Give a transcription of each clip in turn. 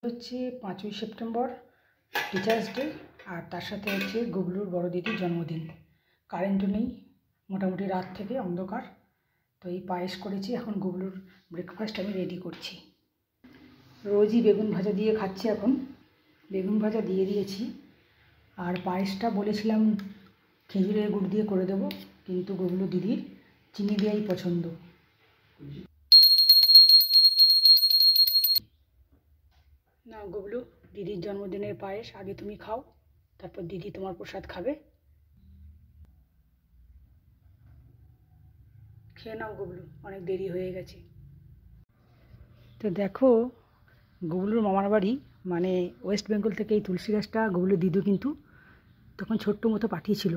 হচ্ছে 5ই September teachers day, আর তার সাথে হচ্ছে গুবলুর বড় দিদির জন্মদিন। কারেন্টও নেই, মোটামুটি রাত থেকে অন্ধকার। তো এই পায়েস করেছি, এখন গুবলুর ব্রেকফাস্ট আমি রেডি করছি। রোজই বেগুন ভাজা দিয়ে খাচ্ছি, এখন বেগুন ভাজা দিয়ে দিয়েছি। আর পায়েসটা বলেছিলাম খেজুরের গুড় দিয়ে করে দেবো, কিন্তু গুবলু দিদির চিনি দেওয়াই পছন্দ। না গুবলু, দিদির জন্মদিনের পায়েস আগে তুমি খাও, তারপর দিদি তোমার প্রসাদ খাবে। খেয়ে নাও গুবলু, অনেক দেরি হয়ে গেছে। তো দেখো, গুবলুর মামার বাড়ি মানে ওয়েস্ট বেঙ্গল থেকে এই তুলসী গাছটা গুবলুর দিদু কিন্তু তখন ছোট্ট মতো পাঠিয়েছিল।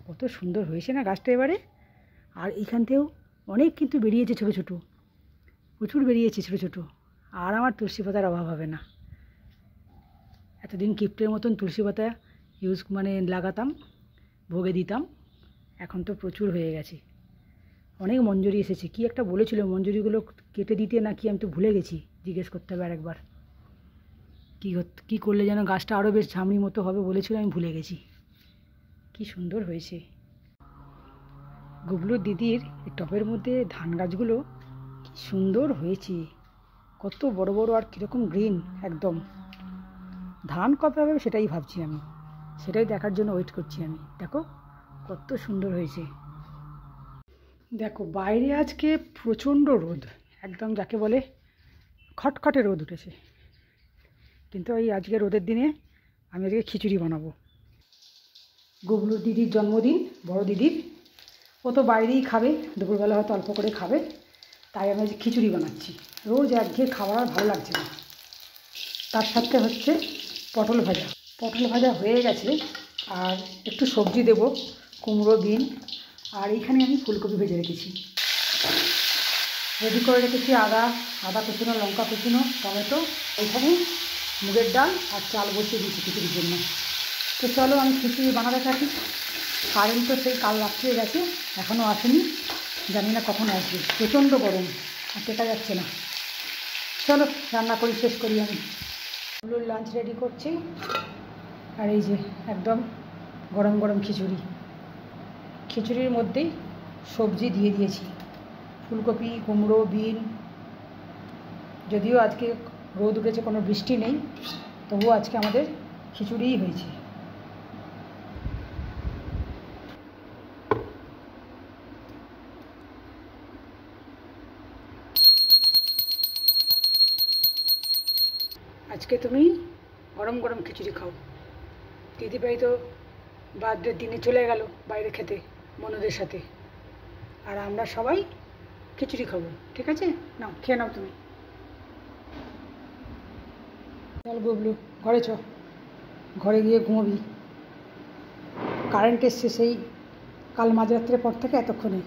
কত সুন্দর হয়েছে না গাছটা এবারে। আর এইখান থেকেও অনেক কিন্তু বেরিয়েছে, ছোটো ছোটো প্রচুর বেরিয়েছে ছোটো ছোটো। আর আমার তুলসী পাতার অভাব হবে না। এতদিন কিপ্টের মতন তুলসী পাতা লাগাতাম, ভোগে দিতাম, এখন তো প্রচুর হয়ে গেছে। অনেক মঞ্জুরি এসেছে, কি একটা বলেছিল মঞ্জুরিগুলো কেটে দিতে নাকি, আমি তো ভুলে গেছি, জিজ্ঞেস করতে হবে আরেকবার। কী করলে যেন গাছটা আরও বেশ ঝামড়ি মতো হবে বলেছিল, আমি ভুলে গেছি। কি সুন্দর হয়েছে। গুবলুর দিদির এই টবের মধ্যে ধান গাছগুলো কি সুন্দর হয়েছে, কত বড় বড় আর কীরকম গ্রিন একদম। ধান কবে হবে সেটাই ভাবছি আমি, সেটাই দেখার জন্য ওয়েট করছি আমি। দেখো কত সুন্দর হয়েছে। দেখো বাইরে আজকে প্রচণ্ড রোদ, একদম যাকে বলে খটখটে রোদ উঠেছে। কিন্তু এই আজকে রোদের দিনে আমি আজকে খিচুড়ি বানাবো। গুবলুর দিদির জন্মদিন, বড় দিদির। ও তো বাইরেই খাবে, দুপুরবেলা হয়তো অল্প করে খাবে, তাই আমি আজকে খিচুড়ি বানাচ্ছি। রোজ একঘেয়ে খাবার আর ভালো লাগছে না। তার সাথে হচ্ছে পটল ভাজা। পটল ভাজা হয়ে গেছে, আর একটু সবজি দেব, কুমড়ো, বিন, আর এইখানে আমি ফুলকপি ভেজে রেখেছি। রেডি করে রেখেছি আদা কুচুনো, লঙ্কা কুচুনো, টমেটো। এইখানে মুগের ডাল আর চাল বসিয়ে দিয়েছি খিচুড়ির জন্য। তো চলো আমি খিচুড়ি বানাতে থাকি। কারেন্ট তো সেই কাল রাত্রে গেছে, এখনও আসেনি, জানি না কখন আসবে। প্রচণ্ড গরম, আর টেকা যাচ্ছে না। চলো রান্না করি, শেষ করি। আমি গুবলুর লাঞ্চ রেডি করছি, আর এই যে একদম গরম গরম খিচুড়ি। খিচুড়ির মধ্যেই সবজি দিয়ে দিয়েছি, ফুলকপি, কুমড়ো, বিন। যদিও আজকে রোদ উঠেছে, কোনো বৃষ্টি নেই, তবুও আজকে আমাদের খিচুড়িই হয়েছে। আজকে তুমি গরম গরম খিচুড়ি খাও। দিদিভাই তো বার্থডের দিনে চলে গেল বাইরে খেতে বন্ধুদের সাথে, আর আমরা সবাই খিচুড়ি খাবো, ঠিক আছে? নাও খেয়ে নাও তুমি। চল গুবলু, ঘরে চ, ঘরে গিয়ে ঘুমোবি। কারেন্ট এসছে সেই কাল মাঝরাত্রের পর থেকে এতক্ষণে।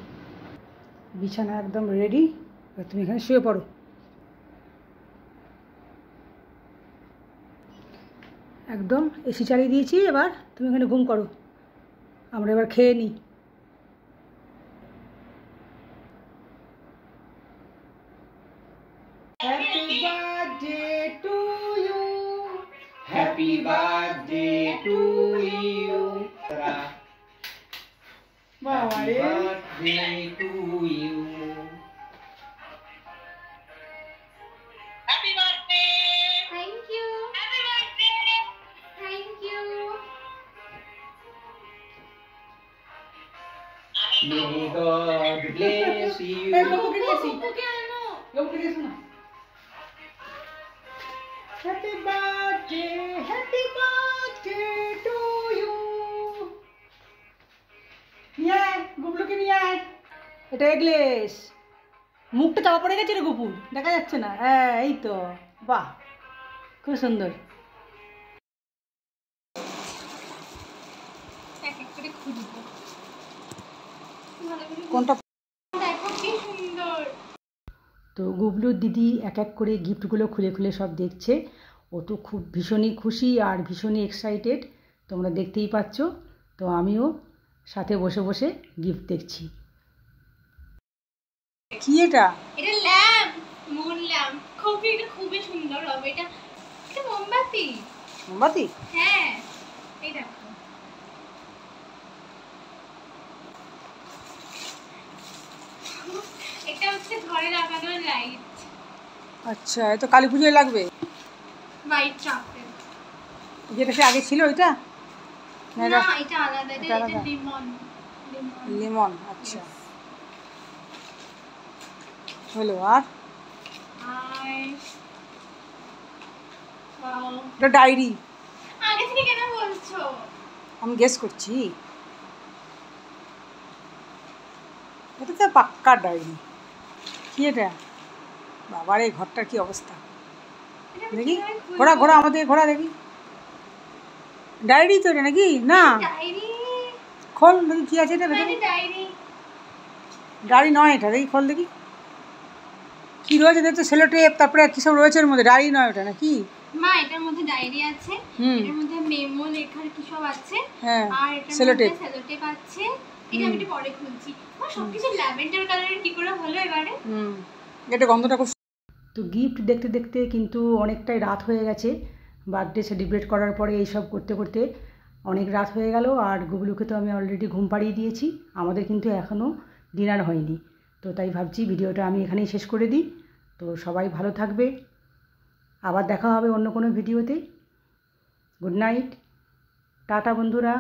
বিছানা একদম রেডি, তুমি এখানে শুয়ে পড়ো। একদম এসি চালিয়ে দিয়েছি, এবার তুমি এখানে ঘুম করো, আমরা এবার খেয়ে নিই। Happy birthday to you. Happy birthday to you. Happy birthday to you. Happy birthday. Thank you. Happy birthday. Thank you. May God bless you. Happy birthday to you. নিয়ে আয় গুবলুকে, নিয়ে আয়। এটা এগলেস, মুখটা চাপা পড়ে গেছে রে গুপুর, দেখা যাচ্ছে না। হ্যাঁ এই তো, বাহ খুব সুন্দর। কোনটা দেখো কি সুন্দর। তো গুবলুর দিদি এক এক করে গিফটগুলো খুলে খুলে সব দেখছে। ও তো খুব ভীষণই খুশি আর ভীষণই এক্সাইটেড, তোমরা দেখতেই পাচ্ছ। তো আমিও সাথে বসে বসে গিফট দেখছি। কি এটা? এটা ল্যাম্প, মুন ল্যাম্প। এটা খুবই সুন্দর হবে। এটা মোমবাতি। মোমবাতি? হ্যাঁ, এই দেখো। এটা হচ্ছে ঘরে লাগানো লাইট। আচ্ছা, এ তো কালী পুজোয় লাগবে। White chocolate. যেটা সে আগে ছিল ওইটা? না, এটা আলাদা। এটা লিমন। লিমন, আচ্ছা। হলো আর ওয়াও, এটা ডায়েরি। আগে থেকে কেন বলছো? আমি গেস করছি। এটা তো পাক্কা ডায়েরি। কি এটা? বাবার এই ঘরটার কি অবস্থা দেখি। ঘোড়া ঘোড়া আমাদের ঘোড়া দেখি। ডায়েরি তো এটা নাকি? না, ডায়েরি। খোল দেখি কি আছে এটা ভেতরে। ডায়েরি। ডায়েরি নয় এটা, দেখি খোল দেখি কি রয়েছে। দেখতো সেলো টেপ, তারপরে কি সব রয়েছে এর মধ্যে। ডায়েরি নয় ওটা নাকি? মা, এটার মধ্যে ডায়েরি আছে, এটার মধ্যে মেমো লেখার কি সব আছে, হ্যাঁ, আর এটার সেলো মধ্যে টেপ। সেলো টেপ আছে। এটা আমি একটু পরে খুলছি। মা, সবকিছু ল্যাভেন্ডার কালারের কি করে হলো এবারে? এটা গন্ধটা খুব। তো গিফট দেখতে দেখতে কিন্তু অনেকটাই রাত হয়ে গেছে। বার্থডে সেলিব্রেট করার পরে এইসব করতে করতে অনেক রাত হয়ে গেল। আর গুবলুকে তো আমি অলরেডি ঘুম পাড়িয়ে দিয়েছি। আমাদের কিন্তু এখনও ডিনার হয়নি। তো তাই ভাবছি ভিডিওটা আমি এখানেই শেষ করে দিই। তো সবাই ভালো থাকবে, আবার দেখা হবে অন্য কোনো ভিডিওতে। গুড নাইট, টাটা বন্ধুরা।